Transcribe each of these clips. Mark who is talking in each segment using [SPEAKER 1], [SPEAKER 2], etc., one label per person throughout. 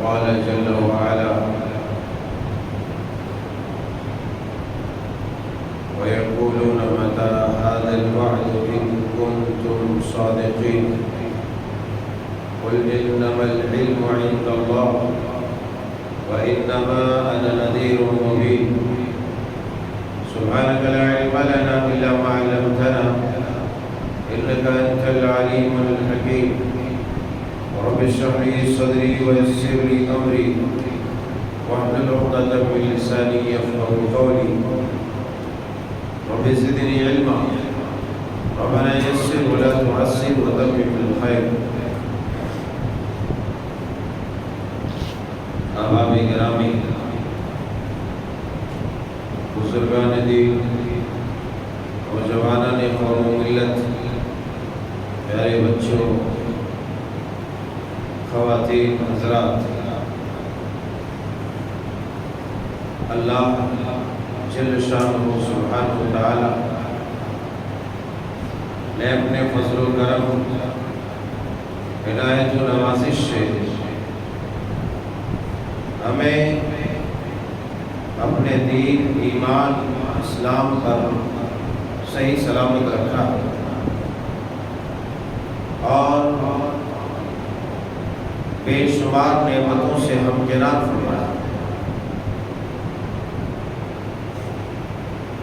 [SPEAKER 1] قال جل وعلا ويقولون متى هذا الوعد إن كنتم صادقين قل إنما العلم عند الله وإنما أنا نذير مبين سبحانك لا علم لنا إلا ما علمتنا إنك أنت العليم الحكيم رب اشرح لي صدري ويسر لي أمري واحلل عقدة من لساني يفقهوا قولي رب زدني علما ربنا يسر ولا تعسر وتمم بالخير احباب گرامی، بزرگان دین، نوجوانان قوم و ملت، پیارے بچوں، خواتین، حضرات، اللہ جل شانہ سبحانہ وتعالی نے اپنے فضل و کرم، عنایت و نوازش سے ہمیں اپنے دین، ایمان، اسلام پر صحیح سلامت رکھا اور بے شمار نعمتوں سے ہمکنار فرمایا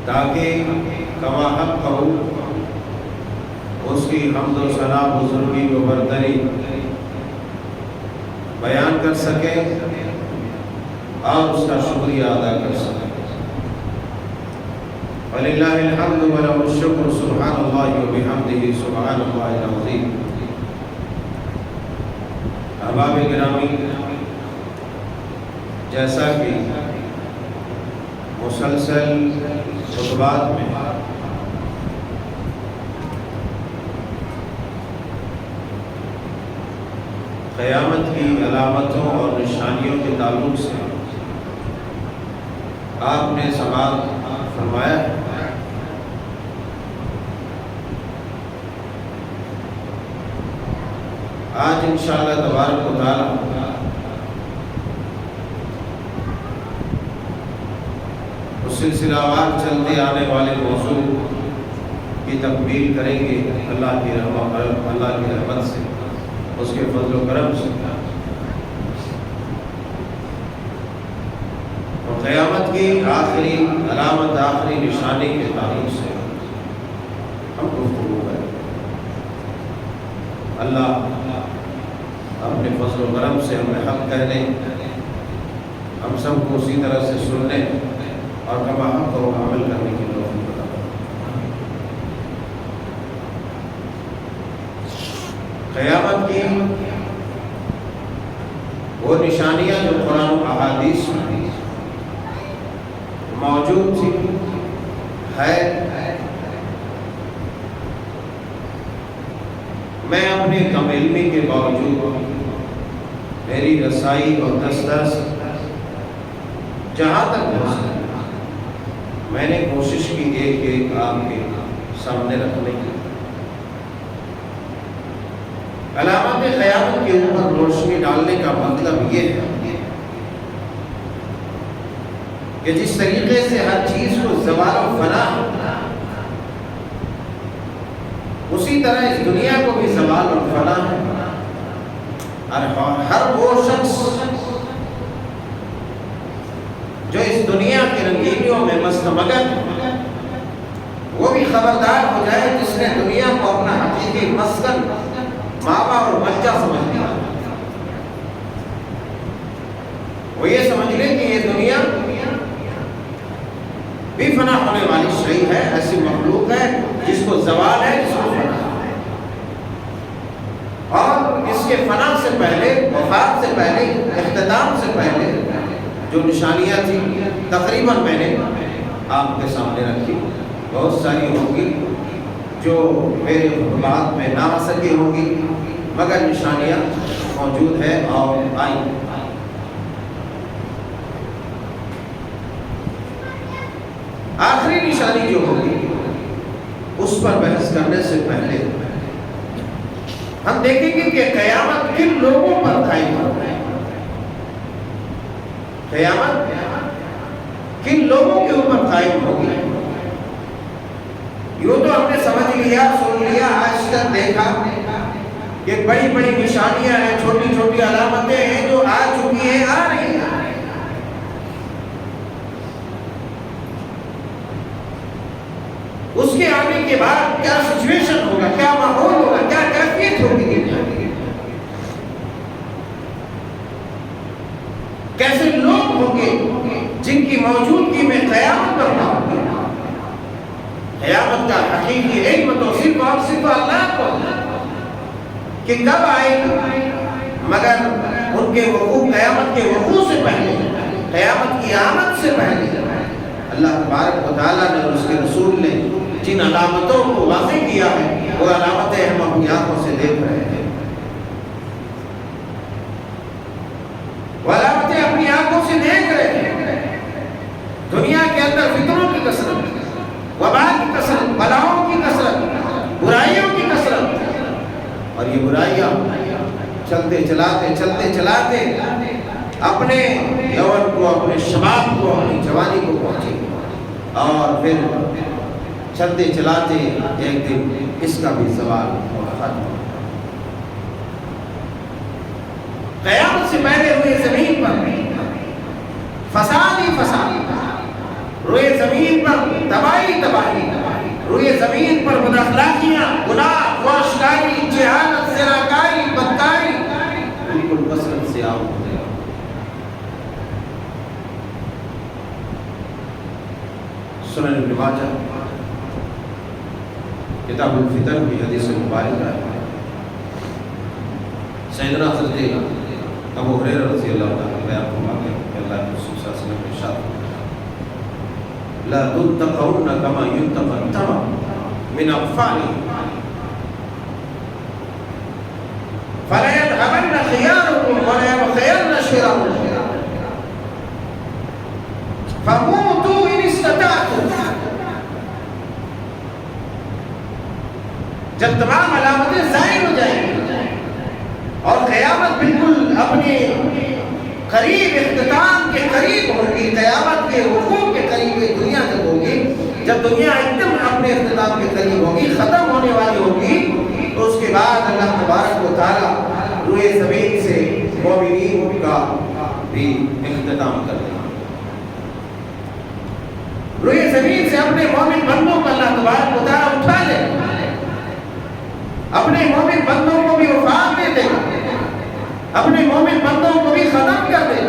[SPEAKER 1] تاکہ کما حق کہو اس کی حمد و ثنا، بزرگی و برتری بیان کر سکے اور اس کا شکریہ ادا کر سکے۔ وَلِلَّهِ الْحَمْدُ وَلَهُ الشُّكْرُ سُبْحَانَ اللَّهِ وَبِحَمْدِهِ سُبْحَانَ اللَّهِ الْعَظِيمِ۔ احباب گرامی، جیسا کہ مسلسل خطبات میں قیامت کی علامتوں اور نشانیوں کے تعلق سے آپ نے سماعت فرمایا ہے، آج انشاءاللہ تبارک و تعالی اس سلسلہ وار چلتے آنے والے موضوع کی تکمیل کریں گے اللہ کی رحمت سے، اس کے فضل و کرم سے۔ اور قیامت کی آخری علامت، آخری نشانی کے تعلق سے ہم گفتگو کریں۔ اللہ اپنے فضل و کرم سے ہمیں حق کہنے، ہم سب کو اسی طرح سے سننے اور کما حق کو عمل کرنے کی توفیق عطا فرمائے۔ قیامت کی وہ نشانیاں جو قرآن و احادیث میں موجود تھی ہے، میں اپنے کم علمی کے باوجود میری رسائی اور دسترس جہاں تک ہو سکے میں نے کوشش کی ایک ایک آپ کے سامنے رکھنے کی۔ علامات قیامت کے اوپر روشنی ڈالنے کا مطلب یہ ہے کہ جس طریقے سے ہر چیز کو زوال و فنا اسی طرح اس دنیا کو بھی زوال اور فنا ہے، اور ہر وہ شخص جو اس دنیا کی رنگینیوں میں مست مگن وہ بھی خبردار ہو جائے جس نے دنیا کو اپنا حقیقی مسکن، ماوا اور بچہ سمجھ لیا، وہ یہ سمجھ لے کہ یہ دنیا بھی فنا ہونے والی شیء ہے، ایسی مخلوق ہے جس کو زوال ہے، جس کو فنا ہے، اور اس کے فنا سے پہلے، وفات سے پہلے، اختتام سے پہلے جو نشانیاں تھیں تقریباً میں نے آپ کے سامنے رکھی، بہت ساری ہوگی جو میرے خطبات میں نہ آ سکی ہوگی، مگر نشانیاں موجود ہے اور آئیں۔ آخری نشانی جو ہوگی اس پر بحث کرنے سے پہلے ہم دیکھیں گے کہ قیامت کن لوگوں پر قائم ہوگی۔ قیامت کن لوگوں کے اوپر قائم ہوگی؟ یوں تو ہم نے سمجھ لیا، سن لیا، آج تک دیکھا کہ بڑی بڑی نشانیاں ہیں، چھوٹی چھوٹی علامتیں ہیں جو آ چکی ہیں، آ رہی ہیں۔ اس کے آنے کے بعد کیا سچویشن ہوگا، کیا ماحول ہوگا، کیا کیفیت ہوگی دنیا کی، کیسے لوگ ہوں گے جن کی موجودگی میں قیامت برپا ہوگی۔ قیامت کا حقیقی علم تو صرف اور صرف اللہ کو کہ کب آئے گی، مگر ان کے وقوع، قیامت کے وقوع سے پہلے، قیامت کی آمد سے پہلے اللہ تبارک و تعالیٰ نے اور اس کے رسول نے جن علامتوں کو واضح کیا ہے وہ علامتیں ہم اپنی آنکھوں سے دیکھ رہے ہیں، وہ علامتیں اپنی آنکھوں سے دیکھ رہے ہیں۔ دنیا کے اندر فتنوں کی کثرت، وبا کی کثرت، بلاؤں کی کثرت، برائیوں کی کثرت، اور یہ برائیاں چلتے چلاتے اپنے یوون کو، اپنے شباب کو، اپنی جوانی کو پہنچے، اور پھر چلتے چلاتے ایک دن اس کا بھی زوال اور ختم۔ قیامت سے پہلے روئے زمین پر فساد ہی فساد، روئے زمین پر تباہی، روئے زمین پر بد اخلاقیاں، گناہ، فحشگاری، جہالت، زناکاری، بدکاری بالکل کثرت سے عام ہو جائے۔ سنن ابن ماجہ کتاب الفتن کی حدیث مبارکہ ہے، سیدنا حضرت ابو ہریرہ رضی اللہ عنہ بیان فرماتے ہیں کہ اللہ کے رسول صلی اللہ علیہ وسلم نے ارشاد فرمایا، لا تنتقون كما ينتقى التمر من أقفاله فلا يذهبن خياركم ولا يبقين شراركم فموتوا إن استطعتم۔ جب تمام علامتیں ظاہر ہو جائیں گی اور قیامت بالکل اپنے قریب، اختتام کے قریب ہوگی، قیامت کے وقوع کے قریب دنیا جب ہوگی، جب دنیا ایک دم اپنے اختتام کے قریب ہوگی، ختم ہونے والی ہوگی، تو اس کے بعد اللہ تبارک و تعالیٰ روئے زمین سے مومنین کا بھی اختتام کر دیں گے۔ روئے زمین سے اپنے مومن بندوں کو اللہ تبارک و تعالیٰ اٹھا لے، اپنے مومن بندوں کو بھی وفات دے دے، اپنے مومن بندوں کو بھی ختم کر دے،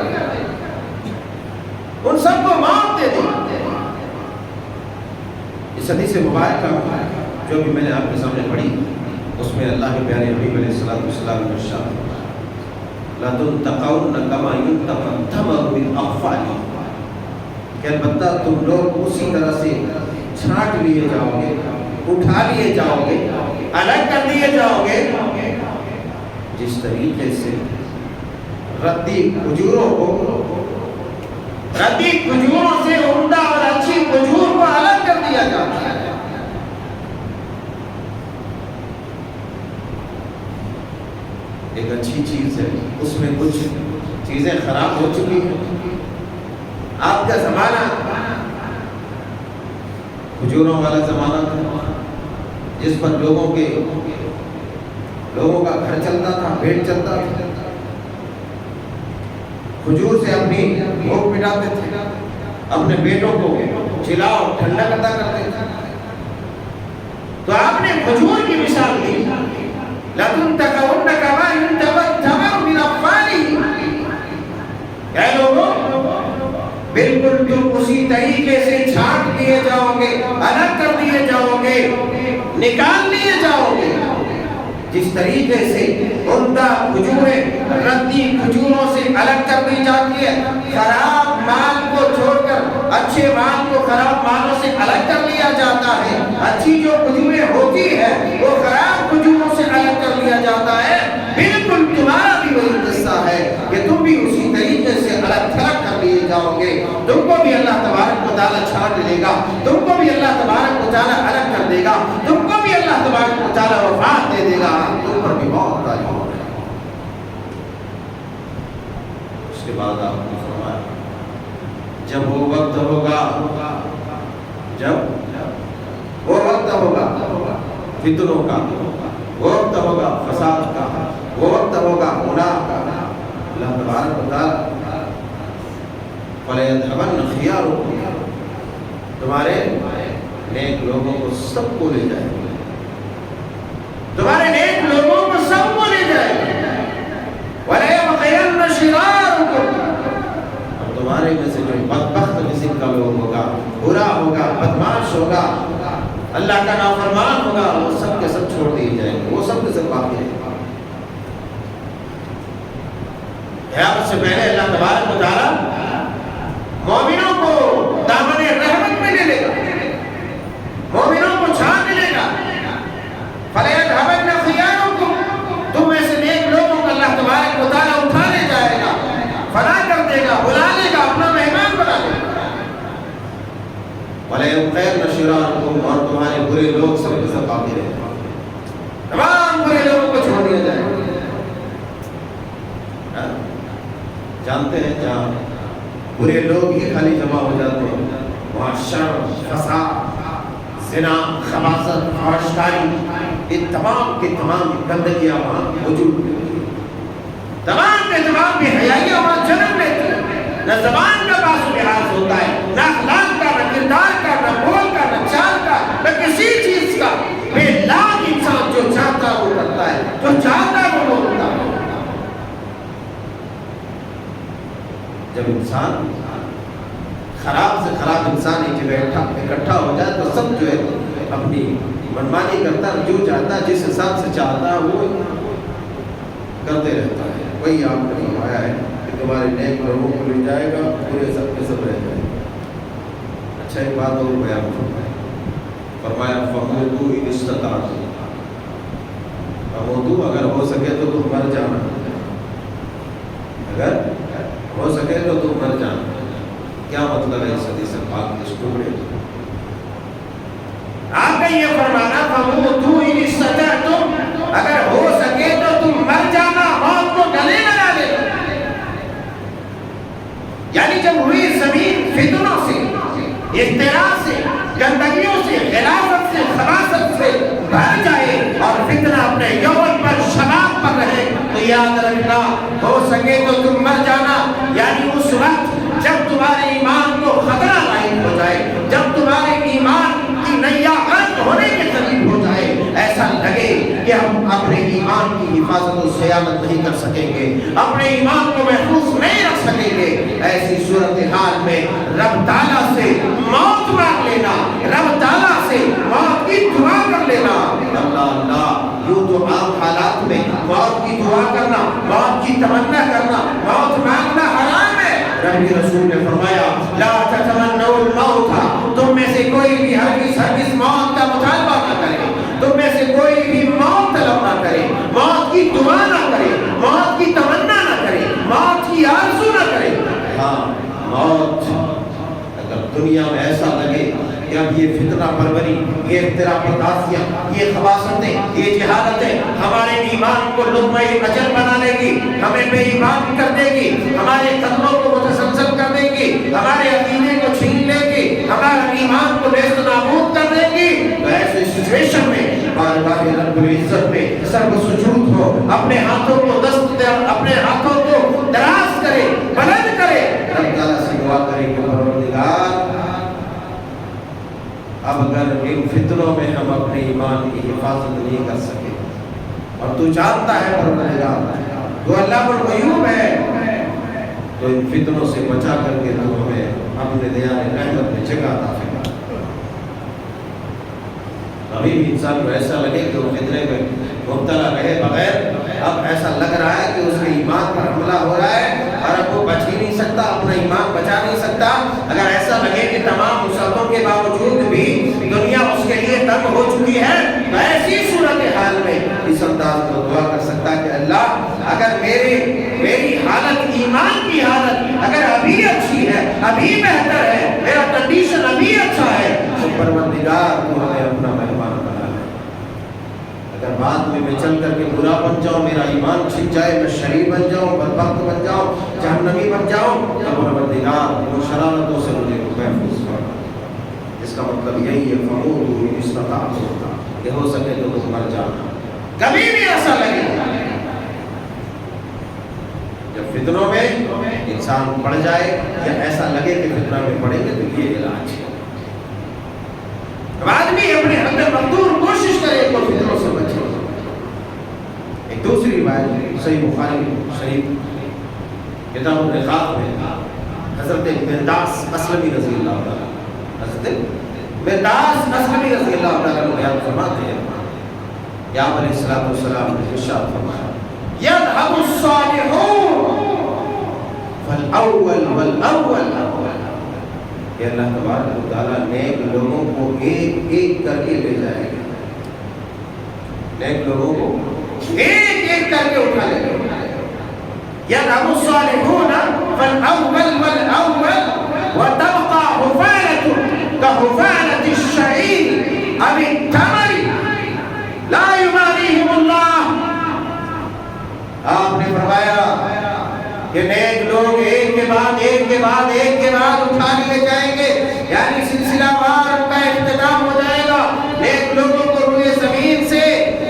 [SPEAKER 1] ان سب کو موت دے دے۔ اس حدیث مبارکہ جو بھی میں نے آپ کے سامنے پڑھی، اس میں اللہ کے پیارے حبیب علیہ الصلوۃ والسلام نے ارشاد، لا تنتقون كما ينتقى التمر من أقفاله، کہ البتہ تم لوگ اسی طرح سے چھانٹ لیے جاؤ گے، اٹھا لیے جاؤ گے، الگ کر دیے جاؤ گے، جس طریقے سے ردی کھجوروں سے عمدہ اور اچھی کھجور کو الگ کر دیا جاتا ہے۔ ایک اچھی چیز ہے، اس میں کچھ چیزیں خراب ہو چکی ہیں۔ آپ کا زمانہ کھجوروں والا زمانہ تھا، جس پر لوگوں کا گھر چلتا تھا، پیٹ چلتا تھا، کھجور سے اپنی بھوک مٹاتے تھے، اپنے بیٹوں کو چلاؤ ٹھنڈا عطا کرتے تھے۔ تو آپ نے کھجور کی مثال دی، لَتُنْتَقَوْنَ كَمَا يُنْتَقَى التَّمَرُ مِنْ أَقْفَالِهِ، اے لوگوں بالکل تم اسی طریقے سے چھانٹ لیے جاؤ گے، الگ کر دیے جاؤ گے، نکال لیے جاؤ گے، جس طریقے سے عمدہ کھجوریں ردی کھجوروں سے الگ کر دی جاتی ہے، خراب مال کو چھوڑ کر اچھے مال کو خراب مالوں سے الگ کر لیا جاتا ہے، اچھی جو کھجوریں ہوتی ہے وہ خراب کھجوروں سے الگ کر لیا جاتا ہے۔ بالکل تمہارا بھی وہی قصہ ہے کہ تم بھی اسی طریقے سے الگ تھلگ کر لیے جاؤ گے، تم کو بھی اللہ تبارک و تعالیٰ چھانٹ لے گا، تم کو بھی اللہ تبارک و تعالیٰ الگ کر دے گا، تم کو بھی اللہ تبارک و تعالیٰ وفات دے دے گا، تم پر بھی موت تاری ہوگی۔ اس کے بعد آپ نے فرمایا جب وہ وقت ہوگا، جب وہ وقت ہوگا فتنوں کا، وہ وقت ہوگا فساد کا، وہ وقت ہوگا گناہ کا، اللہ تبارک و تعالیٰ فَلَيَذْهَبَنَّ خِيَارُكُمْ، تمہارے نیک لوگوں کو سب کو لے جائے گا، تمہارے نیک لوگوں کو سب کو لے جائے گا، وَلَيَبْقِيَنَّ شِرَارُكُمْ، اور تمہارے میں سے جو بدبخت قسم کا لوگ ہوگا، برا ہوگا، بدمعاش ہوگا، اللہ کا نافرمان ہوگا، وہ سب کے سب چھوڑ دیے جائیں گے، وہ سب کے سب باقی رہیں گے۔ قیامت سے پہلے اللہ تبارک و تعالیٰ مومنوں کو دامن رحمت میں لے لے گا، مومنوں کو چھان لے گا، فَلَيَذْهَبَنَّ خِيَارُكُمْ، تم میں سے نیک لوگوں کو اللہ تبارک و تعالیٰ اٹھا لے جائے گا، فنا کر دے گا، بلا لے گا، اپنا مہمان بنا لے گا، وَلَيَبْقِيَنَّ شِرَارُكُمْ، اور تمہارے برے لوگ سب کے سب باقی رہیں گے، تمام برے لوگوں کو چھوڑ دیا جائے گا۔ جانتے ہیں جہاں برے لوگ ہی خالی جمع ہو جاتے ہیں وہاں شر، فساد، زنا، خباثت، فحشکاری، یہ تمام کے تمام گندگیاں وہاں موجود ہیں، تمام کے تمام بے حیائیاں وہاں جنم لیتی ہیں، نہ زبان کا باس و لحاظ ہوتا ہے، نہ اخلاق کا، نہ کردار کا، نہ بول کا، نہ چال کا، نہ کسی چیز کا، بے لاگ انسان جو چاہتا ہے وہ کرتا ہے، جو چاہتا ہے وہ بولتا ہے۔ جب انسان خراب سے خراب انسان ایک جگہ اکٹھا ہو جائے تو سب جو ہے اپنی منمانی کرتا ہے، جو چاہتا ہے، جس حساب سے چاہتا ہے وہ کرتے رہتا ہے۔ وہی آپ نے فرمایا ہے کہ تمہارے نیک لوگوں کو لے جائے گا، پورے سب کے سب رہ جائے گا۔ اچھا ایک بات اور بیان فرمایا فَمُوتُوا إِنِ اسْتَطَعْتُمْ، فَمُوتُوا، اگر ہو سکے تو تم مر جانا، اگر ہو سکے تو تم مر جانا۔ کیا مطلب ہے اس حدیث پاک کے اس ٹکڑے؟ آپ کا یہ فرمانا فَمُوتُوا إِنِ اسْتَطَعْتُمْ، اگر ہو سکے تو تم مر جانا، موت کو گلے لگا لے۔ یعنی جب ہوئی زمین فتنوں سے، اختلاف سے، گندگیوں سے، خلافت سے، خباثت سے بھر جائے اور فتنہ اپنے یوم پر، شباب پر رہے تو یاد رکھنا ہو سکے تو تم مر جانا، یعنی اس وقت جب تمہارے ایمان کو خطرہ لاحق ہو جائے، جب تمہارے ایمان کی نیا غرق ہونے کے قریب ہو جائے، ایسا لگے کہ ہم اپنے ایمان کی حفاظت و صیانت نہیں کر سکیں گے، اپنے ایمان کو محفوظ نہیں رکھ سکیں گے، ایسی صورتحال میں رب تعالیٰ سے موت مانگ لینا، رب تعالیٰ سے موت کی دعا کر لینا۔ اللہ یوں تو عام حالات میں موت کی دعا کرنا، موت کی تمنا کرنا، موت مانگنا حرام ہے۔ رب رسول نے فرمایا لا تتمنوا الموت، تم میں سے کوئی بھی ہرگز موت کا مطالبہ نہ کرے، تم میں سے کوئی بھی موت طلب نہ کرے، موت کی دعا نہ کرے، موت کی تمنا نہ کرے، موت کی آرزو نہ کرے۔ ہاں موت اگر دنیا میں ایسا لگے کہ اب یہ فتنہ پروری، یہ اختلاف پردازیاں، یہ خباثتیں، یہ جہالتیں ہمارے ایمان کو لقمہ اجل بنا لے گی، ہمیں بے ایمان کر دے گی، ہمارے قدموں کو متزلزل کر دے گی، ہمارے عقیدے کو چھین لے گی، ہمارے ایمان کو نیست و نابود کر دے گی، تو ایسے سچویشن میں بارگاہ رب العزت میں سر سجود ہو، اپنے ہاتھوں کو اپنے ہاتھوں کو دراز کرے، بلند کرے، رب تعالیٰ سے دعا کرے کہ پروردگار اب اگر ان فتنوں میں ہم اپنے ایمان کی حفاظت نہیں کر سکے، اور تو جانتا ہے پروردگار تو اللہ الغیوب ہے، تو ان فتنوں سے بچا کر کے تو ہمیں اپنے دیان رحمت میں جگہ عطا فرما۔ ابھی بھی انسان کو ایسا لگے کہ وہ فتنے میں مبتلا رہے بغیر، اب ایسا لگ رہا ہے کہ اس کے ایمان پر حملہ ہو رہا ہے اور اب وہ بچ ہی نہیں سکتا، اپنا ایمان بچا نہیں سکتا، اگر ایسا لگے کہ تمام مصیبتوں کے باوجود بھی دنیا اس کے لیے تنگ ہو چکی ہے، تو ایسی صورتحال میں اس انداز کو دعا کر سکتا ہے کہ اللہ اگر میری حالت، ایمان کی حالت اگر ابھی اچھی ہے، ابھی بہتر ہے، میرا کنڈیشن ابھی اچھا ہے، تو پروردگار تو ہمیں اپنا مہمان بنا لے۔ اگر بعد میں چل کر کے برا بن جاؤں، میرا ایمان چھپ جائے، میں شریر بن جاؤں، بدبخت بن جاؤں، جہنمی بن جاؤں، تو پروردگار اختیار اور شرارتوں سے مجھے محفوظ کرنا۔ اس کا مطلب یہی ہے فموتوا ان استطعتم، کہ ہو سکے تو تم مر جانا۔ کبھی بھی ایسا لگے جب فتنوں میں انسان پڑ جائے یا ایسا لگے کہ فتنہ میں پڑیں گے تو یہ علاج ہے۔ اب آدمی اپنے حد مقدور کوشش کرے تو فتنوں سے بچے۔ ایک دوسری روایت صحیح بخاری شریف کتاب الرقاق میں حضرت مرداس اسلمی رضی اللہ تعالیٰ حضرت مرداس اسلمی رضی اللہ تعالیٰ نے بیان فرماتے ہیں کہ آپ علیہ الصلوۃ والسلام نے ارشاد فرمایا یذهب الصالحون فالاول والاول، کہ اللہ تبارک و تعالیٰ نیک لوگوں کو ایک ایک کر کے لے جائے گا، نیک لوگوں کو ایک ایک کر کے اٹھا لے گا۔ یذهب الصالحون فالاول والاول وتبقى حفالة كحفالة الشعير أو التمر لا يباليهم اللہ۔ آپ نے فرمایا کہ نیک لوگ ایک کے بعد ایک کے بعد ایک کے بعد اٹھا لیے جائیں گے، یعنی سلسلہ وار کا اختتام ہو جائے گا، نیک لوگوں کو روئے زمین سے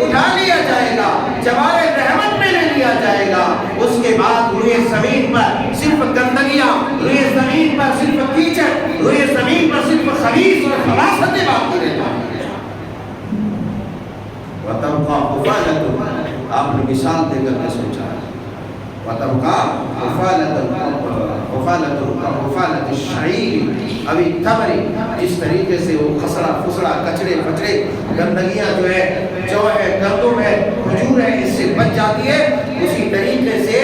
[SPEAKER 1] اٹھا لیا جائے گا، جوار رحمت میں لے لیا جائے گا۔ اس کے بعد روئے زمین پر صرف گندگیاں، روئے زمین پر صرف کیچڑ، روئے زمین پر صرف خبیث اور خباثتیں باقی رہ جائیں گے۔ وَتَبْقَى حُفَالَةٌ، آپ نے مثال دے کر کے سوچا ہے، وَتَبْقَى حُفَالَةٌ كَحُفَالَةِ الشَّعِيرِ أَوِ التَّمْرِ، جس طریقے سے وہ خسرا فسرا کچڑے پچڑے گندگیاں جو ہے گندم ہے کھجور ہے اس سے بچ جاتی ہے، اسی طریقے سے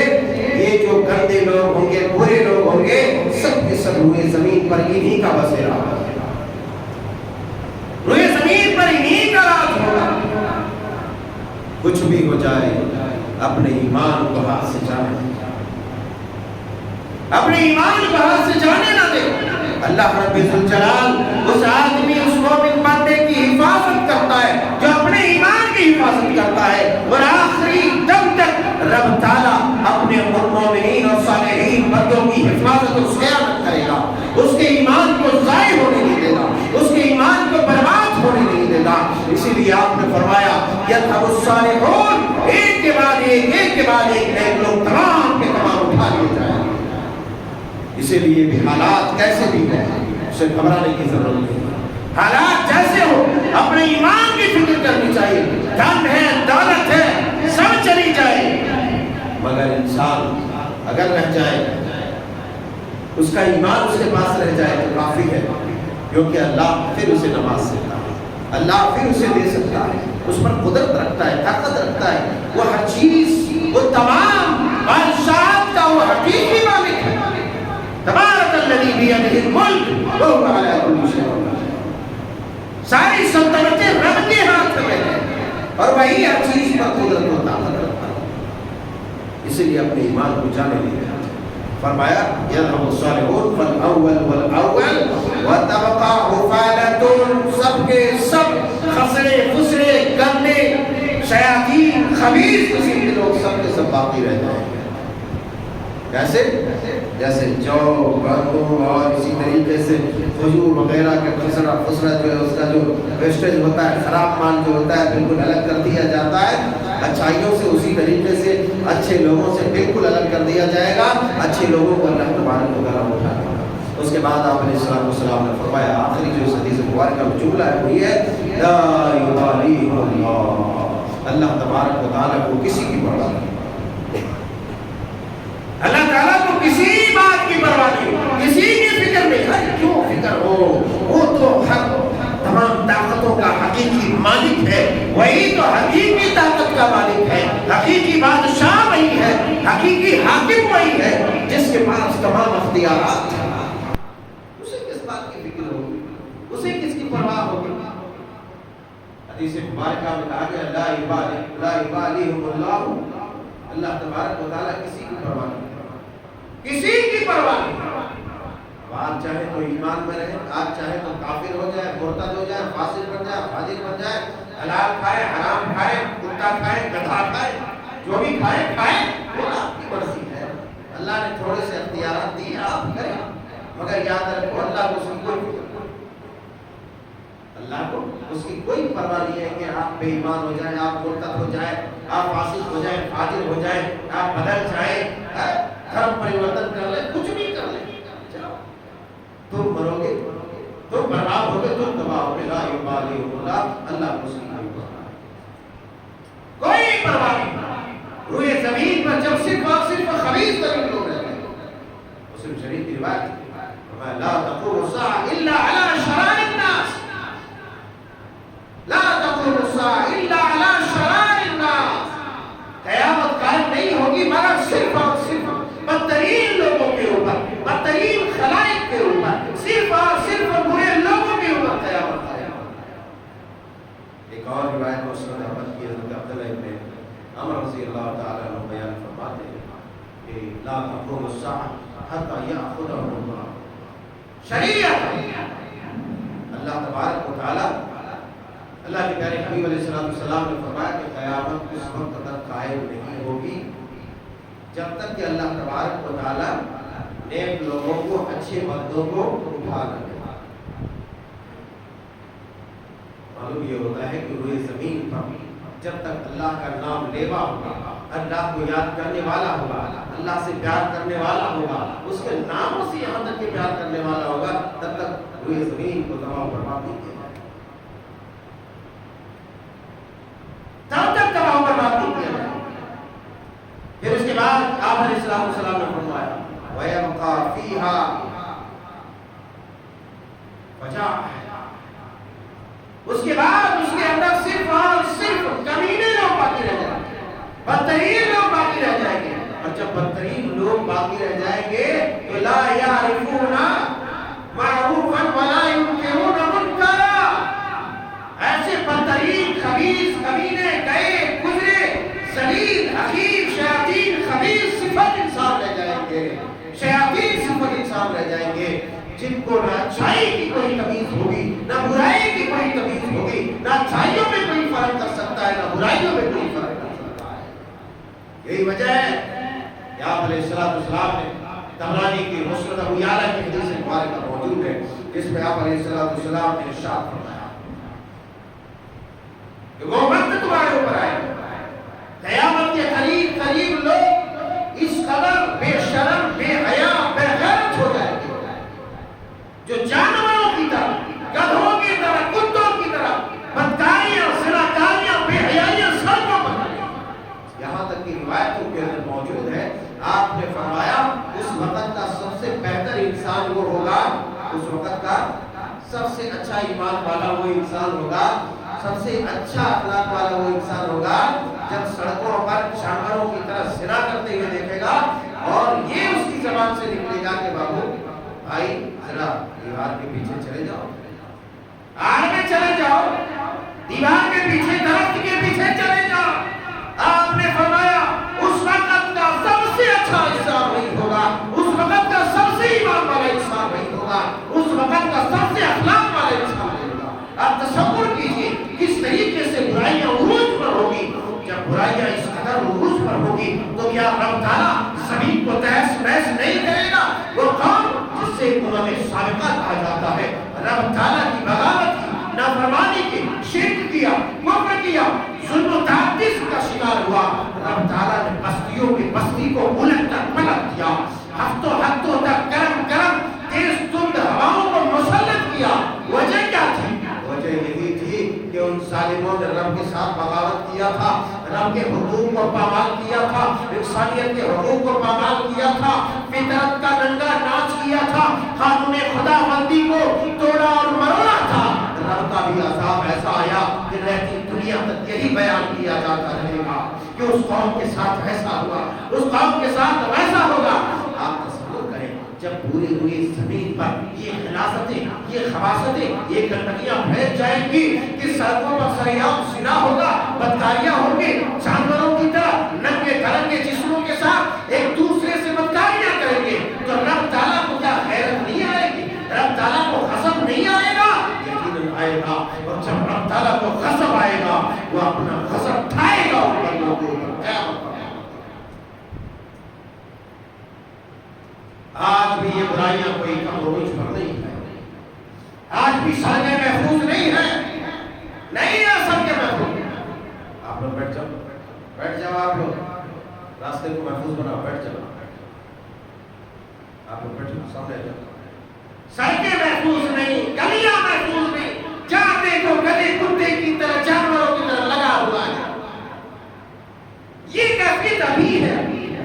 [SPEAKER 1] یہ جو گندے لوگ ہوں گے برے لوگ ہوں گے سب کے سب روئے زمین پر انہی کا بسیرا، روئے زمین پر انہی کا راج ہوگا۔ کچھ بھی ہو جائے اپنے ایمان کو ہاتھ سے جانے، اپنے ایمان کو ہاتھ سے جانے نہ دے۔ اللہ رب الجلال اس آدمی اس مومن بندے کی حفاظت کرتا ہے جو اپنے ایمان کی حفاظت کرتا ہے، اور آخری دم تک رب تعالیٰ اپنے مومنین اور صالحین بندوں کی حفاظت اور قیادت کرے گا، اس کے ایمان کو ضائع ہونے نہیں دے گا، اس کے ایمان کو برباد ہونے نہیں دے گا۔ اسی لیے آپ نے فرمایا یذهب الصالحون، ایک کے بعد ایک ایک کے بعد ایک نیک لوگ تمام کے تمام اٹھا لیے جائیں۔ اسی لیے بھی حالات کیسے بھی ہوں اسے گھبرانے کی ضرورت نہیں، حالات جیسے ہو اپنے ایمان کی فکر کرنی چاہیے۔ دھن ہے دولت ہے سب چلی جائے مگر انسان اگر رہ جائے اس کا ایمان اس کے پاس رہ جائے تو کافی ہے، کیونکہ اللہ پھر اسے نواز سکتا ہے، اللہ پھر اسے دے سکتا ہے، اس پر قدرت رکھتا ہے، طاقت رکھتا ہے، وہ ہر چیز وہ تمام بادشاہت کا وہ حقیقی مالک ہے۔ تبارک الذی بیدہ الملک وہو علی کل شیء قدیر، ساری سلطنتیں رب کے ہاتھ میں ہیں اور وہی ہر چیز پر قدرت و طاقت رکھتا ہے۔ اسی لیے اپنے ایمان کو جانے دیا فرمایا یذهب الصالحون فالاول والاول وتبقى حفالة، سب کے سب خسرے فسرے گندے شیاطین خبیث قسم کے لوگ سب کے سب باقی رہ جائیں گے۔ کیسے؟ جیسے جو گندم اور اسی طریقے سے کھجور وغیرہ کے خسرا فسرا جو ہے اس کا جو ویسٹیج ہوتا ہے، خراب مال جو ہوتا ہے بالکل الگ کر دیا جاتا ہے، اچھائیوں سے اسی طریقے سے اچھے لوگوں سے بالکل الگ کر دیا جائے گا، اچھے لوگوں کو اللہ تبارک و تعالیٰ اٹھائے گا۔ اس کے بعد آپ علیہ السلام نے فرمایا آخری جو اس حدیث مبارکہ کا جملہ ہے وہ یہ ہے لا یبالیہ اللہ، اللہ تبارک و تعالیٰ کو کسی کی پرواہ نہیں، اللہ تعالیٰ کو کسی بات کی پرواہ نہیں، کسی کی فکر نہیں ہے۔ کیوں فکر ہو؟ وہ تو ہر تمام طاقتوں کا حقیقی مالک ہے، وہی تو حقیقی طاقت کا مالک ہے، حقیقی بادشاہ وہی ہے، حقیقی حاکم وہی ہے جس کے پاس تمام اختیارات ہیں۔ اسے کس بات کی فکر ہوگی؟ اسے کس کی پرواہ ہوگی؟ حدیث مبارکہ میں کہا گیا لا یبالیہم اللہ، اللہ تبارک و تعالیٰ کسی کی پرواہ نہیں، کسی کی پرواہ نہیں۔ آپ چاہے تو ایمان میں رہے، آپ چاہے تو کافر ہو جائے، مرتد ہو جائے، فاسق بن جائے، فاجر بن جائے، حلال کھائے حرام کھائے، کتا کھائے گدھا کھائے، جو بھی کھائے وہ آپ کی مرضی ہے۔ اللہ نے تھوڑے سے اختیارات دیے، آپ کریں، مگر یاد رکھو اللہ کو اس کی کوئی پرواہ نہیں ہے کہ آپ بے ایمان ہو جائیں، آپ مرتد ہو جائیں، آپ فاسق ہو جائیں، فاجر ہو جائیں، آپ بدل جائیں، دھرم پریورتن کر لیں، کچھ بھی کر لیں، تم مرو گے، تم برباد ہو گے، تم تباہ ہو گے، لا یبالی اللہ کو کوئی پرواہ نہیں۔ روئے زمین پر جب صرف اور صرف خبیث ترین لوگ رہتے ہیں، مسلم شریف کی روایت ہے، لا تقوم الساعة الا على شرار الناس، لا تقوم الساعة الا على شرار الناس، قیامت قائم نہیں ہوگی مگر صرف اور صرف بدترین لوگوں کے اوپر، بدترین خلائق کے اوپر، صرف اور صرف برے لوگوں کے اوپر قیامت قائم ہوگی۔ ایک اور روایت مسند احمد کی حضرت عبداللہ ابن عمر رضی اللہ تعالیٰ عنہ بیان فرماتے ہیں کہ لا تقوم الساعة حتى يأخذهم الله، شریعت اللہ تبارک و تعالیٰ، اللہ کے پیارے حبیب علیہ السلام نے فرمایا کہ قیامت اس وقت تک قائم نہیں ہوگی جب تک کہ اللہ تبارک و تعالیٰ نیک لوگوں کو، اچھے بندوں کو اٹھا نہ دے۔ معلوم یہ ہوتا ہے کہ روئے زمین پر جب تک اللہ کا نام لیوا ہوگا، اللہ کو یاد کرنے والا ہوگا، اللہ سے پیار کرنے والا ہوگا، اس کے ناموں سے یہاں تک کہ پیار کرنے والا ہوگا، تب تک روئے زمین کو تباہ و برباد نہیں کیا جائے، تب تک تباہ و برباد نہیں کیا جائے۔ پھر اس کے بعد آپ علیہ السلام نے فرمایا وَيَبْقَى فِيهَا فَجَاءَ، اس کے بعد اس کے اندر صرف اور صرف کمینے لوگ باقی رہ جائیں گے، بدترین لوگ باقی رہ جائیں گے، اور جب بدترین لوگ باقی رہ جائیں گے تو لا یعرفون معروفا ولا ينکرون منکرا، ایسے بدترین خبیث کمینے گئے گزرے ذلیل حقیر شیاطین خبیث صفت انسان رہ جائیں گے، شیاطین صفت انسان رہ جائیں گے، جن کو نہ اچھائی کی کوئی تمیز ہوگی، نہ برائی کی کوئی تمیز ہوگی، نہ اچھائیوں میں کوئی فرق کر سکتا ہے، نہ برائیوں میں کوئی فرق کر سکتا ہے۔ یہی وجہ ہے کہ آپ علیہ السلام نے طبرانی کی مسند ابو یعلا کی حدیث مبارکہ موجود ہے، جس میں آپ علیہ السلام نے ارشاد فرمایا کہ وہ وقت تمہارے اوپر آئے قیامت کے قریب قریب لوگ اس قدر بے شرم، بے حیا، بے غیرت ہو جائیں گے جو جانوروں کی طرح، گدھوں کی طرح، کتوں کی طرح بدکاریاں، زناکاریاں، بے حیائیاں سڑکوں پر کریں گے۔ یہاں تک کہ روایتوں کے اندر موجود ہے، آپ نے فرمایا اس وقت کا سب سے بہتر انسان وہ ہوگا، اس وقت کا سب سے اچھا ایمان والا وہ انسان ہوگا، سب سے اچھا اخلاق والا وہ انسان ہوگا جب سڑکوں پر جانوروں کی طرح زنا کرتے ہوئے دیکھے گا، اور یہ اس کی زبان سے نکلے گا کہ بابو بھائی ذرا دیوار کے پیچھے چلے جاؤ، آگے چلے جاؤ، دیوار کے پیچھے، درخت کے پیچھے چلے جاؤ۔ آپ نے فرمایا اس وقت کا سب سے اچھا انسان وہی ہوگا، اس وقت کا سب سے ایمان والا انسان وہی ہوگا، اس وقت کا سب سے اخلاق والا انسان وہی ہوگا۔ آپ تصور کیجئے کس طریقے سے برائیاں عروج پر ہوگی، جب برائیاں اس قدر عروج پر ہوگی تو کیا رب تعالیٰ زمین کو تہس نہس نہیں کرے گا؟ وہ قوم جس سے امم سابقہ کہا جاتا ہے، رب تعالیٰ کی بغاوت کی، نافرمانی کی، شرک کیا، کفر کیا، ظلم و تعدی کا شکار ہوا، رب تعالیٰ نے بستیوں کی بستی کو الٹ کر پلٹ دیا، ہفتوں تک گرم گرم تیز تند ہواؤں کو مسلط کیا۔ وجہ کیا تھی؟ وجہ یہی تھی کہ ان ظالموں نے رب کے ساتھ بغاوت کیا تھا، رب کے حقوق کو پامال کیا تھا، انسانیت کے حقوق کو پامال کیا تھا، فطرت کا ننگا ناچ کیا تھا، قانون خدا بندی کو توڑا اور مروڑا تھا۔ رب کا بھی عذاب ایسا آیا کہ رہتی دنیا تک یہی بیان کیا جاتا رہے گا کہ اس قوم کے ساتھ ایسا ہوا، اس قوم کے ساتھ ویسا ہوگا۔ آپ تصور کریں جب پوری ہوئی زمین پر یہ خلاصتیں، یہ خباثتیں، یہ گندگیاں پھیل جائیں گی کہ سڑکوں پر سریعام زنا ہوگا، بدکاریاں ہوں گی، جانوروں کی طرح ننگے ترنگے جسموں کے ساتھ ایک دوسرے سے بدکاریاں کریں گے، تو رب تعالیٰ کو کیا غیرت نہیں آئے گی؟ رب تعالیٰ کو غضب نہیں آئے گا؟ یقیناً آئے گا، اور جب رب تعالیٰ کو غضب آئے گا وہ اپنا غضب ٹھائے گا اور بندوں کو قیامت پر۔ آج بھی یہ برائیاں کوئی کم عروج پر نہیں ہے، آج بھی سڑکیں محفوظ نہیں ہیں، نہیں ہے سڑکیں محفوظ۔ آپ لوگ بیٹھ جاؤ آپ لوگ راستے کو محفوظ بناؤ، بیٹھ جاؤ آپ لوگ، بیٹھ جاؤ سامنے جاؤ۔ سڑکیں محفوظ نہیں، گلیاں محفوظ نہیں، جہاں دیکھو گدے کتے کی طرح جانوروں کی طرح لگا ہوا ہے۔ یہ کیفیت ابھی ہے،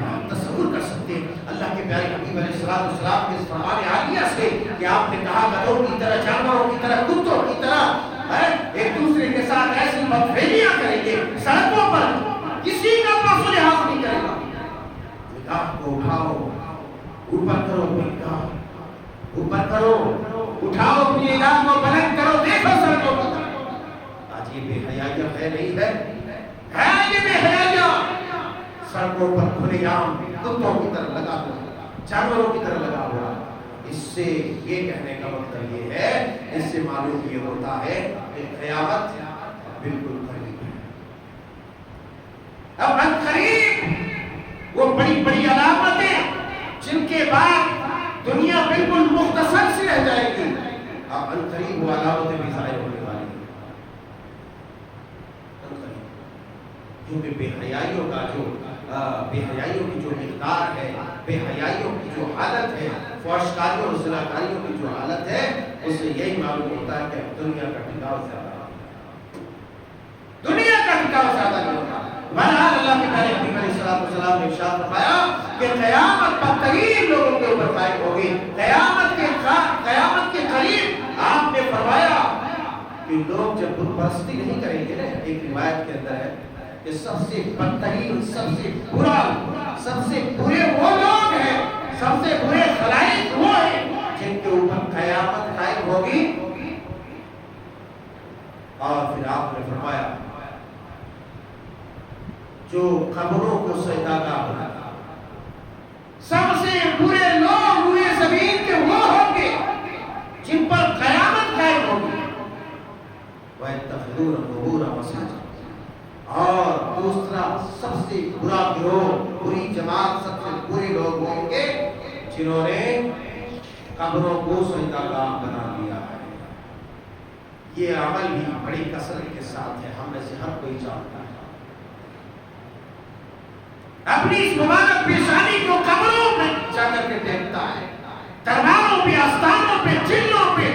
[SPEAKER 1] آپ تصور کر سکتے ہیں اللہ کے پیارے حبیب علیہ السلام کے اس فرمان عالیہ سے کہ آپ نے کہا گدوں کی طرح، جانوروں کی طرح، کتوں کی طرح ایک دوسرے کے ساتھ ایسی بدفعلیاں کریں گے سڑکوں پر، کسی کا پاس و لحاظ نہیں کرے گا۔ نگاہ کو اٹھاؤ، اوپر کرو اپنی نگاہ، اوپر کرو، اٹھاؤ اپنی نگاہ کو بلند کرو، دیکھو سڑکوں پر۔ آج یہ بے حیائیاں ہے نہیں ہے یہ بے حیائیاں سڑکوں پر کھلے عام کتوں کی طرح لگا ہوا، جانوروں کی طرح لگا ہوا۔ اس سے یہ کہنے کا مطلب یہ ہے، اس سے معلوم یہ ہوتا ہے کہ قیامت بالکل قریب ہے۔ اب قریب وہ بڑی بڑی علامتیں جن کے بعد دنیا بالکل مختصر سی رہ جائے گی، اب قریب وہ علامتیں بھی ظاہر ہونے والی ہیں۔ کیونکہ بے حیائیوں کا جو بے حیائیوں کی جو مقدار ہے، بے حیائیوں کی جو حالت ہے، فحشکاریوں اور زناکاریوں کی جو حالت ہے، اس سے یہی معلوم ہوتا ہے کہ دنیا کا ٹکاؤ زیادہ ہے، دنیا کا ٹکاؤ زیادہ نہیں ہوتا۔ بہرحال اللہ کے پیارے حبیب علیہ السلام نے ارشاد فرمایا کہ قیامت بدترین لوگوں کے اوپر قائم ہوگی۔ قیامت کے قریب آپ نے فرمایا کہ لوگ جب بت پرستی نہیں کریں گے نا، ایک روایت کے اندر ہے کہ سب سے بدترین، سب سے برا، سب سے برے وہ لوگ ہیں، سب سے برے خلائق وہ ہیں جن کے اوپر قیامت قائم ہوگی۔ اور پھر آپ نے فرمایا جو قبروں کو سجدہ گاہ بناتا، سب سے برے لوگ ہوئے زمین کے وہ ہوں گے جن پر قیامت قائم ہوگی۔ وَيَتَّخِذُونَ قُبُورَ مَسَاجِدَ، اور دوسرا سب سے برا گروہ، بری جماعت، سب سے برے لوگ ہوں گے جنہوں نے قبروں کو سجدہ گاہ بنا دیا ہے۔ یہ عمل بھی بڑی کثرت کے ساتھ ہے، ہم میں سے ہر کوئی جانتا ہے۔ اپنی اس مبارک پیشانی کو قبروں میں جا کر کے دیکھتا ہے، درباروں پہ، آستانوں پہ، چلوں پہ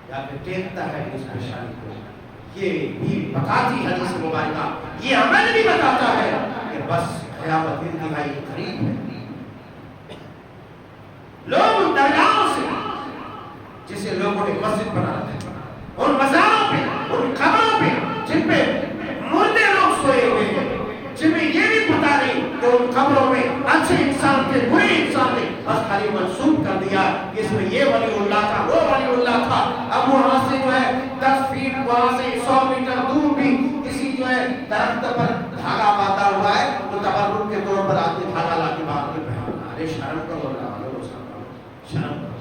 [SPEAKER 1] جا کے دیکھتا ہے اس پیشانی کو۔ یہ بھی بتاتی حدیث مبارکہ، یہ عمل بھی بتاتا ہے کہ بس قیامت انتہائی قریب ہے۔ لوگ ان درگاہوں سے جسے لوگوں نے مسجد بنا رکھا، ان مزاروں پہ، ان قبروں پہ جن پہ مردے لوگ سوئے ہوئے ہیں، جن میں یہ بھی پتا نہیں کہ ان قبروں میں اچھے انسان کے برے انسان نے بس خالی منسوب کر دیا اس میں یہ ولی اللہ تھا، وہ ولی اللہ تھا۔ اب وہاں سے جو ہے 10 فیٹ، وہاں سے 100 میٹر دور بھی کسی جو ہے درخت پر دھاگا باندھا ہوا ہے تو تبرک کے طور پر آدمی دھاگا لا کے باندھ کے پہنانا۔ ارے شرم کرو اللہ والو، شرم کرو۔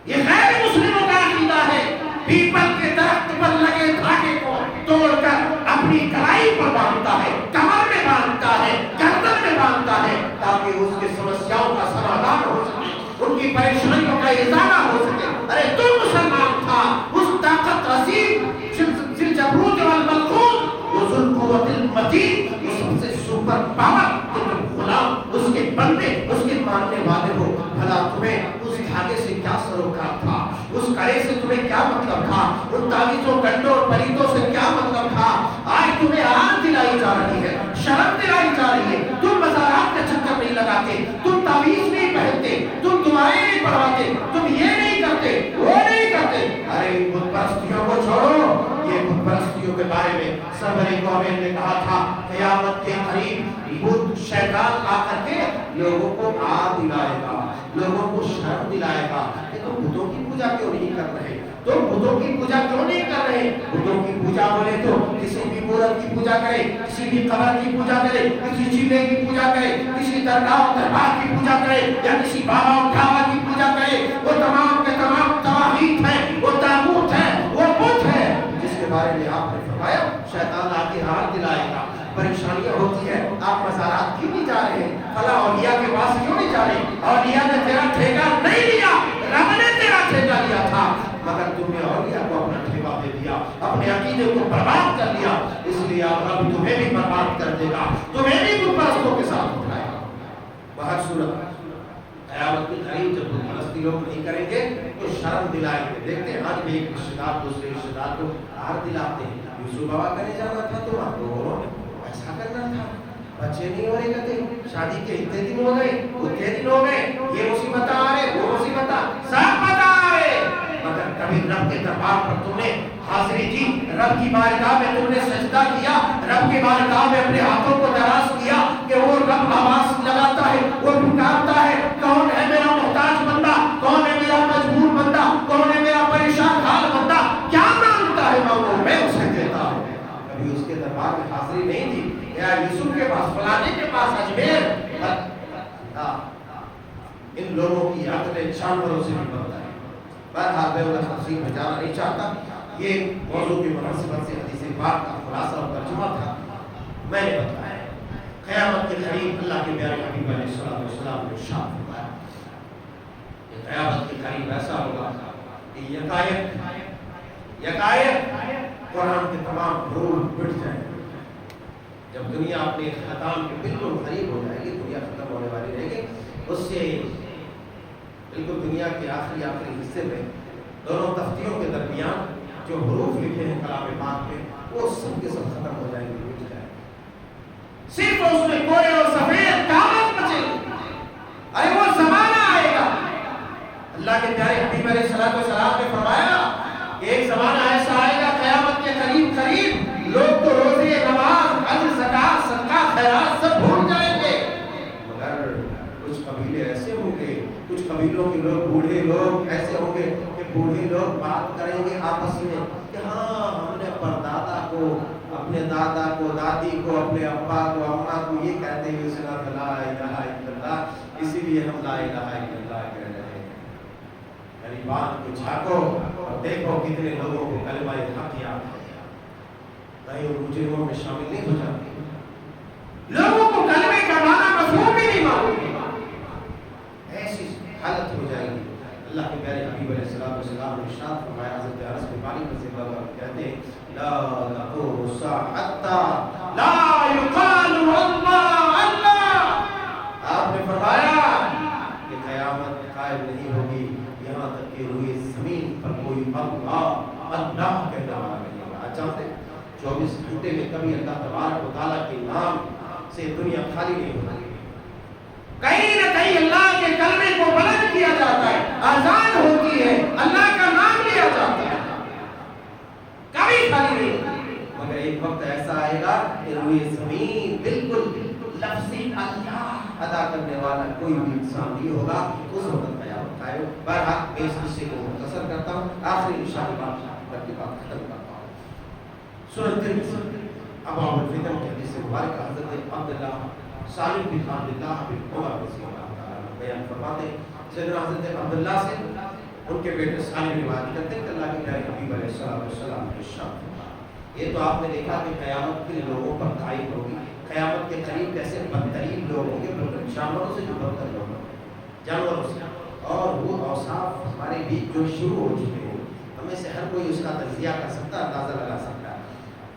[SPEAKER 1] یہ غیر مسلموں کا عقیدہ ہے، پیپل کے درخت پر لگے دھاگے کو توڑ کر اپنی کلائی پر باندھتا ہے، کمر میں باندھتا ہے، گردن میں باندھتا ہے تاکہ اس کے سمسیاؤں کا سمادھان ہو سکے، ان کی پریشانیوں کا ازالہ ہو سکے۔ ارے تو مسلمان تھا، اس طاقت عظیم ذی الجبروت والملکوت، وہ ذو القوت المتین، وہ سب سے سپر پاور، غلام، اس کے بندے، اس کے ماننے والے ہو، بھلا تمہیں اس دھاگے سے کیا سروکار تھا، اس کڑے سے تمہیں کیا مطلب تھا، ان تعویذوں گنڈوں اور پریتوں سے کیا مطلب تھا؟ آج تمہیں آن دلائی جا رہی ہے، شرم دلائی جا رہی ہے، تم مزارات کا چکر نہیں لگاتے، تم تعویذ نہیں پہنتے، تم دعائیں نہیں پڑھاتے، تم یہ نہیں کرتے، وہ نہیں کرتے۔ ارے بت پرستیوں کو چھوڑو، یہ بت پرستیوں کے بارے میں سرور کونین نے کہا تھا قیامت کے قریب بت شیطان آ کر کے لوگوں کو آ دلائے گا، لوگوں کو شرم دلائے گا کہ تم بتوں کی پوجا کیوں نہیں کر رہے، تم بتوں کی پوجا کیوں نہیں کر رہے۔ بتوں کی پوجا بولے تو کسی بھی مورت کی پوجا کرے، کسی بھی قبر کی پوجا کرے، کسی چیلے کی پوجا کرے، کسی درگاہ و دربار کی پوجا کرے، یا کسی بابا و ڈھاوا کی پوجا کرے، وہ تمام کے تمام تواغیت ہیں، وہ طاغوت ہیں، وہ بت ہے جس کے بارے میں آپ نے فرمایا شیطان آ کے ہار دلائے گا۔ پریشانیاں ہوتی ہیں، آپ مزارات کیوں نہیں جا رہے ہیں، فلاں اولیاء کے پاس کیوں نہیں
[SPEAKER 2] جائے. اولیاء نے تیرا ٹھیکہ نہیں لیا, رب نے تیرا ٹھیکہ لیا تھا, مگر تم نے اولیاء کو اپنا ٹھیکہ دے دیا, اپنے عقیدے کو برباد کر لیا. اس لیے رب تمہیں بھی برباد کر دے گا, تمہیں بھی بت پرستوں کے ساتھ اٹھائے گا. بہت صورت قیامت کے قریب جب بت پرستی لوگ نہیں کریں گے تو شرم دلائیں گے. دیکھتے ہیں آج بھی ایک رشتے دار دوسرے رشتے دار کو ہار دلاتے ہیں. یوسف بابا کرنے جانا تھا تو آپ کو ایسا کرنا تھا, بچے نہیں ہو رہے کہتے, شادی کے اتنے دن ہو گئے, اتنے دن ہو گئے, یہ مصیبت آ رہے, وہ مصیبت سب بتا رہے. مگر کبھی رب کے دربار پر تم نے حاضری کی, رب کی بارگاہ میں تم نے سجدہ کیا, رب کی بارگاہ میں اپنے ہاتھوں کو دراز کیا کہ وہ رب آواز لگاتا ہے, وہ پکارتا ہے, کون ہے میرا محتاج بندہ, کون ہے میرا مجبور بندہ, کون ہے میرا پریشان حال بندہ, کیا مانگتا ہے میں اسے دیتا ہوں. کبھی اس کے دربار میں حاضری نہیں دی. یا یوسف کے پاس, فلانے کے پاس, اجمیر, ان لوگوں کی عقل جانوروں سے بھی بڑھتا ہے. بہرحال میں اس تفصیل میں جانا نہیں چاہتا. یہ موضوع کی مناسبت سے حدیث پاک کا خلاصہ اور ترجمہ تھا. میں نے بتایا قیامت کے قریب اللہ کے پیارے حبیب علیہ السلام نے ارشاد فرمایا کہ قیامت کے قریب ایسا ہوگا کہ یکایک قرآن کے تمام حروف مٹ جائیں گے. جب دنیا اپنے ختم کے بالکل قریب ہو جائے گی, دنیا ختم ہونے والی رہے گی, اس سے بالکل دنیا کے آخری حصے میں دونوں تختیوں کے درمیان جو حروف لکھے ہیں کلام پاک میں, وہ سب کے سب ختم ہو جائیں گے, مٹ جائیں گے. صرف اس میں کوئے اور سفید کاغذ بچے گا. ارے وہ زمانہ آئے گا. اللہ کے پیارے حبیب علیہ السلام نے فرمایا کہ ایک زمانہ ایسا آئے گا قیامت کے قریب لوگ تو روزے, نماز, حج, زکات, صدقہ, خیرات سب بھول جائیں گے. مگر کچھ قبیلے ایسے ہوں گے, کچھ قبیلوں کے لوگ, بوڑھے لوگ ایسے ہوں گے کہ بوڑھے لوگ بات کریں گے آپس میں کہ ہاں ہم نے پردادا کو, اپنے دادا کو, دادی کو, اپنے ابا کو, اماں کو یہ کہتے ہوئے سنا لا الہ الا اللہ, اسی لیے ہم لا الہ الا اللہ کہہ رہے ہیں. غریبان کو جھانکو اور دیکھو کتنے لوگوں کو کلمہ حق یاد ہے, کہیں وہ مجرموں میں شامل نہیں ہو جاتے. لوگوں کو کلمے کا معنی مفہوم بھی نہیں معلوم, ایسی حالت ہو جائے گی. اللہ کے پیارے حبیب علیہ السلام نے ارشاد فرمایا, حضرت انس بن مالک رضی اللہ عنہ کہتے ہیں لا تقوم الساعة حتى لا يقال اللہ اللہ. آپ نے فرمایا کہ قیامت قائم نہیں ہوگی یہاں تک کہ روئے زمین پر کوئی اللہ اللہ کہنے والا نہیں ہوگا. چاہتے 24 گھنٹے میں کبھی اللہ تبارک و تعالیٰ کے نام سے دنیا خالی نہیں ہوتی. کہیں نہ کہیں اللہ کے کلمے کو بلند کیا جاتا ہے, آزان ہوتی ہے, اللہ کا نام لیا جاتا ہے, کبھی خالی نہیں ہوتی. مگر ایک وقت ایسا آئے گا کہ روئے زمین بالکل لفظ اللہ ادا کرنے والا کوئی بھی انسان نہیں ہوگا. اس وقت قیامت آئے. بہرحال میں اس قصے کو مختصر کرتا ہوں, آخری نشانی بات کر کے بات ختم کرتا ہوں. سورۃ ترمذی ابو الفتن کے حدیث مبارکہ حضرت عبداللہ سالم بن عبداللہ بن عمر رضی اللہ تعالیٰ بیان فرماتے ہیں. سیدنا حضرت عبداللہ سے ان کے بیٹے سالم روایت کرتے ہیں کہ اللہ کے پیارے حبیب علیہ السلام نے ارشاد فرمایا, یہ تو آپ نے دیکھا کہ قیامت کے لوگوں پر قائم ہوگی. قیامت کے قریب کیسے بدترین لوگ ہوں گے, بلکہ جانوروں سے جو بدتر لوگ ہوں گے, جانوروں سے. اور وہ اوصاف ہمارے بیچ جو شروع ہو چکے ہیں, ہمیں سے ہر کوئی اس کا تجزیہ کر سکتا ہے, اندازہ لگا سکتا ہے.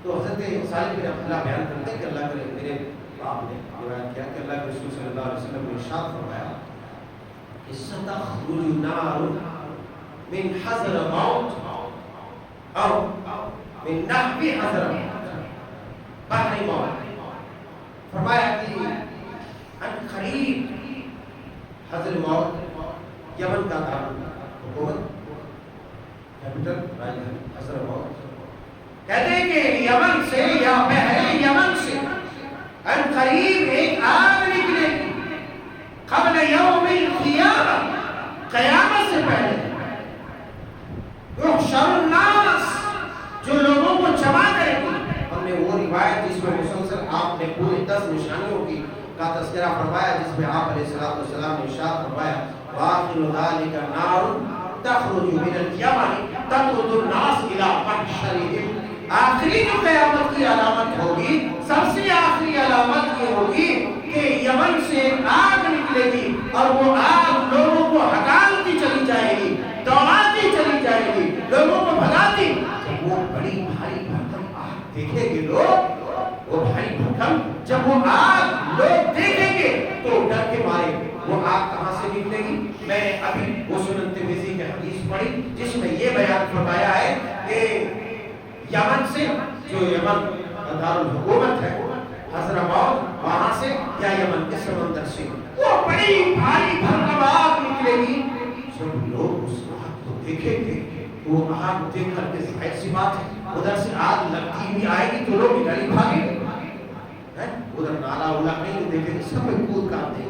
[SPEAKER 2] تو حضرت سالم بن عبداللہ بیان کرتے ہیں کہ اللہ کے میرے باپ نے روایت کیا کہ اللہ کے رسول صلی اللہ علیہ وسلم نے ارشاد فرمایا ستخرج نار من حضرموت او من نحو حضرموت, بحر موت. فرمایا کہ ان قریب حضرموت یمن کا دارالحکومت کیپٹل حضرموت, کہتے ہیں کہ یمن سے یا بحر یمن سے ان قریب ایک آگ نکلے گی قبل یوم القیامہ, قیامت سے پہلے. یحشر الناس, جو لوگوں کو جمع کرے گی. ہم نے وہ روایت جس میں مسلسل آپ نے پورے 10 نشانیوں کی کا تذکرہ فرمایا, جس میں آپ علیہ السلام نے ارشاد فرمایا وآخر ذلك نار تخرج من اليمن تطرد الناس الى محشرهم. آخری جو قیامت کی علامت ہوگی, سب سے آخری علامت یہ ہوگی کہ یمن سے آگ نکلے گی اور آئے وہ آگ کہاں سے نکلے گی؟ میں نے ابھی وہ سنن ترمذی کی حدیث پڑھی جس میں یہ بیان فرمایا ہے کہ یمن سے، جو یمن دارالحکومت ہے حضرموت، وہاں سے یا یمن کے سمندر سے وہ بڑی بھاری بھرکم آگ نکلے گی. جب لوگ اس آگ کو دیکھیں گے وہ آگ دیکھ کر کے ظاہر سی بات ہے ادھر سے آگ لگتی ہوئی آئے گی تو لوگ نکل بھاگیں گے. ادھر نالا اولا کہیں تو دیکھیں گے سب میں کود کر دیں گے،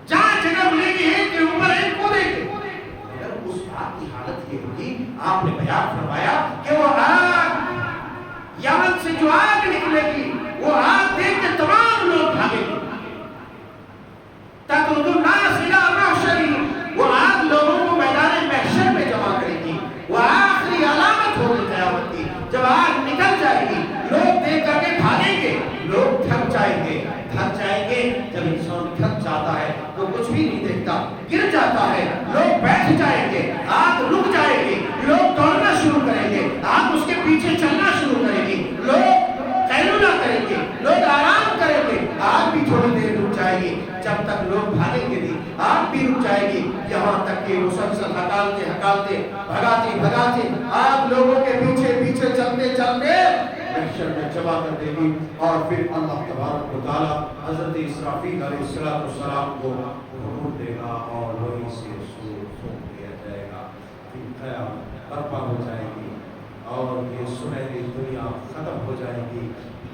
[SPEAKER 2] جہاں جگہ ملے گی ایک کے اوپر ایک کودیں گے. اگر اس آگ کی حالت یہ ہوگی، آپ نے بیان فرمایا کہ وہ آگ یمن سے جو آگ نکلے گی وہ آگ دیکھ کے تمام لوگ بھاگیں گے. تَقُودُ النَّاسِ إِلَىٰ مَحْشَرِ، وہ آگ لوگوں کو میدان محشر میں جمع کرے گی. وہ آخری علامت ہوگی قیامت کی. جب آگ نکل جائے گی لوگ دیکھ کر کے بھاگیں گے، لوگ تھک جائیں گے. جب انسان تھک جاتا ہے تو کچھ بھی نہیں دیکھتا، گر جاتا ہے، لوگ بیٹھ جائیں گے، آگ رک جائے گی، لوگ دوڑنا شروع کریں گے، آگ اس کے پیچھے چلنا شروع کرے گی، لوگ قیلولہ کریں گے، لوگ آرام کریں گے، آگ بھی تھوڑی دیر رک جائے گی. جب تک لوگ بھاگیں گے نہیں آگ بھی رک جائے گی، یہاں تک کہ مسلسل ہکالتے بھگاتے آگ لوگوں کے پیچھے پیچھے چلتے محشر میں جمع کر دے گی. اور پھر اللہ تبارک و تعالیٰ حضرت اسرافیل علیہ السلام کو حکم دے گا اور وہیں سے سونپ دیا جائے گا. پھر قیامت برپا ہو جائے گی اور یہ سنہری دنیا ختم ہو جائے گی.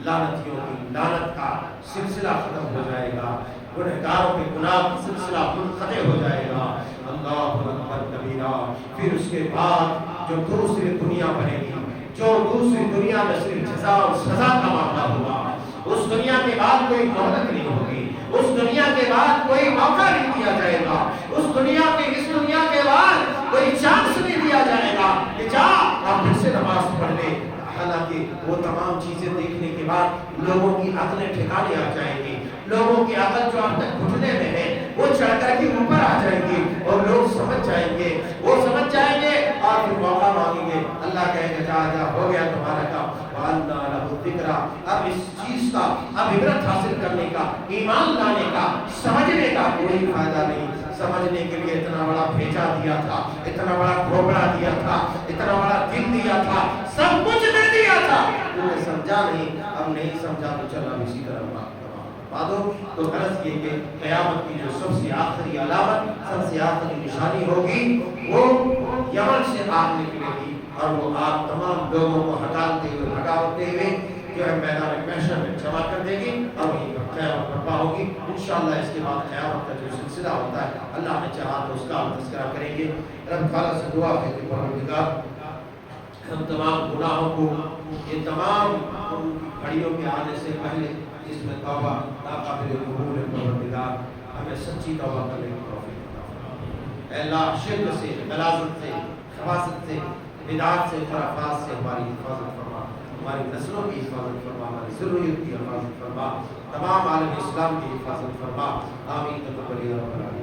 [SPEAKER 2] لعنتیوں کی لعنت کا سلسلہ ختم ہو جائے گا، گنہگاروں کے گناہ کا سلسلہ منقطع ہو جائے گا. اللہ اکبر کبیرہ. پھر اس کے بعد جو دوسری دنیا بنے گی، جو دوسری دنیا میں صرف جزا اور سزا کا معاملہ ہوگا، اس دنیا کے بعد کوئی مہلت نہیں ہوگی، اس دنیا کے بعد کوئی موقع نہیں دیا جائے گا، اس دنیا کے بعد کوئی چانس نہیں دیا جائے گا کہ جا آپ پھر سے نماز پڑھ لے. حالانکہ وہ تمام چیزیں دیکھنے کے بعد لوگوں کی عقلیں ٹھکانے آ جائیں گی، لوگوں کی عقل جو اب تک گھٹنے میں ہے وہ چڑھ کر کے اوپر آ جائیں گی اور لوگ سمجھ جائیں گے، وہ سمجھ جائیں گے اور پھر موقع مانگیں گے. اللہ کہے گا جا ہو گیا تمہارا کام. وَأَنَّا لَهُ الذِّكْرَىٰ. اب اس چیز کا، اب عبرت حاصل کرنے کا، ایمان لانے کا، سمجھنے کا کوئی فائدہ نہیں. سمجھنے کے لیے اتنا بڑا بھیجا دیا تھا، اتنا بڑا کھوپڑا دیا تھا، اتنا بڑا دل دیا تھا، سب کچھ دے دیا تھا، تم نے سمجھا نہیں. اب نہیں سمجھا تو چلا اسی طرح بادو. تو غرض یہ کہ قیامت کی جو سب سے آخری علامت، سب سے آخری نشانی ہوگی وہ یمن سے آگ نکلے گی اور وہ آگ تمام لوگوں کو ہٹاتے ہوئے بھگاتے ہوئے جو ہے میدان محشر میں جمع کر دے گی اور وہیں پر قیامت برپا ہوگی. انشاءاللہ اس کے بعد قیامت کا جو سلسلہ ہوتا ہے اللہ نے چاہا تو اس کا ہم تذکرہ کریں گے. رب تعالیٰ سے دعا ہے کہ پروردگار ہم تمام گناہوں کو، یہ تمام گھڑیوں کے آنے سے پہلے جس میں توبہ ناقابل قبول ہے، پروردگار ہمیں سچی توبہ کرنے کی توفیق عطا فرما. اے اللہ شرک سے، غلاظت سے، خباثت سے، بدعات سے، خرافات سے ہماری حفاظت فرما، ہماری نسلوں کی حفاظت فرما، ہماری ضروریت کی حفاظت فرما، تمام عالم اسلام کی حفاظت فرما. آمین.